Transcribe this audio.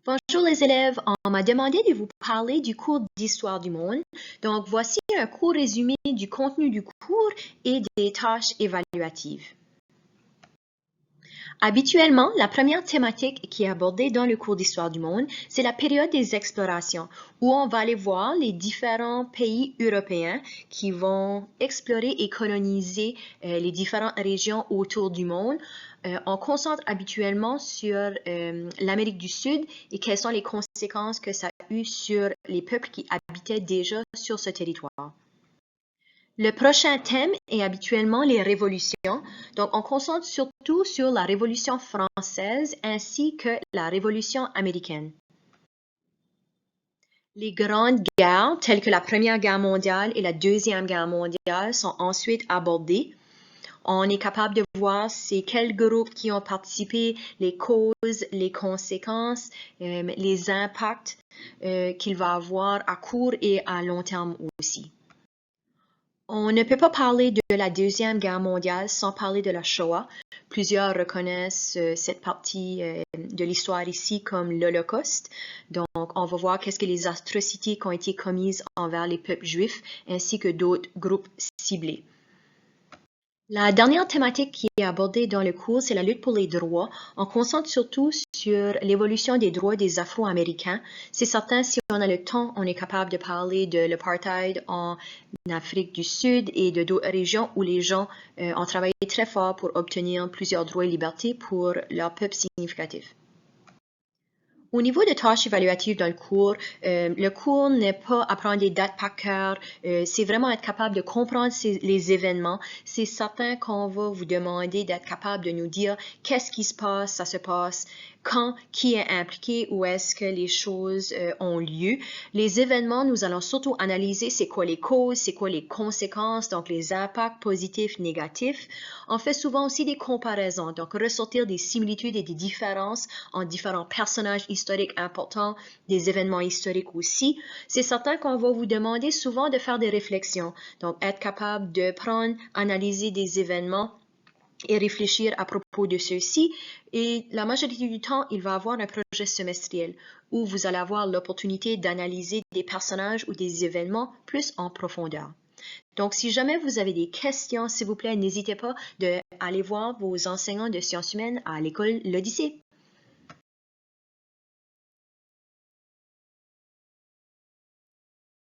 Bonjour les élèves, on m'a demandé de vous parler du cours d'Histoire du monde. Donc voici un court résumé du contenu du cours et des tâches évaluatives. Habituellement, la première thématique qui est abordée dans le cours d'Histoire du monde, c'est la période des explorations, où on va aller voir les différents pays européens qui vont explorer et coloniser les différentes régions autour du monde. On concentre habituellement sur l'Amérique du Sud et quelles sont les conséquences que ça a eu sur les peuples qui habitaient déjà sur ce territoire. Le prochain thème est habituellement les révolutions. Donc, on concentre surtout sur la Révolution française ainsi que la Révolution américaine. Les grandes guerres, telles que la Première Guerre mondiale et la Deuxième Guerre mondiale, sont ensuite abordées. On est capable de voir c'est quels groupes qui ont participé, les causes, les conséquences, les impacts qu'il va avoir à court et à long terme aussi. On ne peut pas parler de la Deuxième Guerre mondiale sans parler de la Shoah. Plusieurs reconnaissent cette partie de l'histoire ici comme l'Holocauste. Donc, on va voir qu'est-ce que les atrocités qui ont été commises envers les peuples juifs ainsi que d'autres groupes ciblés. La dernière thématique qui est abordée dans le cours, c'est la lutte pour les droits. On concentre surtout sur l'évolution des droits des Afro-Américains. C'est certain, si on a le temps, on est capable de parler de l'apartheid en Afrique du Sud et de d'autres régions où les gens ont travaillé très fort pour obtenir plusieurs droits et libertés pour leur peuple significatif. Au niveau des tâches évaluatives dans le cours n'est pas apprendre des dates par cœur, c'est vraiment être capable de comprendre les événements. C'est certain qu'on va vous demander d'être capable de nous dire qu'est-ce qui se passe, ça se passe, quand, qui est impliqué, où est-ce que les choses ont lieu. Les événements, nous allons surtout analyser c'est quoi les causes, c'est quoi les conséquences, donc les impacts positifs, négatifs. On fait souvent aussi des comparaisons, donc ressortir des similitudes et des différences en différents personnages historiques importants, des événements historiques aussi. C'est certain qu'on va vous demander souvent de faire des réflexions, donc être capable de prendre, analyser des événements et réfléchir à propos de ceux-ci. Et la majorité du temps, il va avoir un projet semestriel où vous allez avoir l'opportunité d'analyser des personnages ou des événements plus en profondeur. Donc, si jamais vous avez des questions, s'il vous plaît, n'hésitez pas d'aller voir vos enseignants de sciences humaines à l'école L'Odyssée.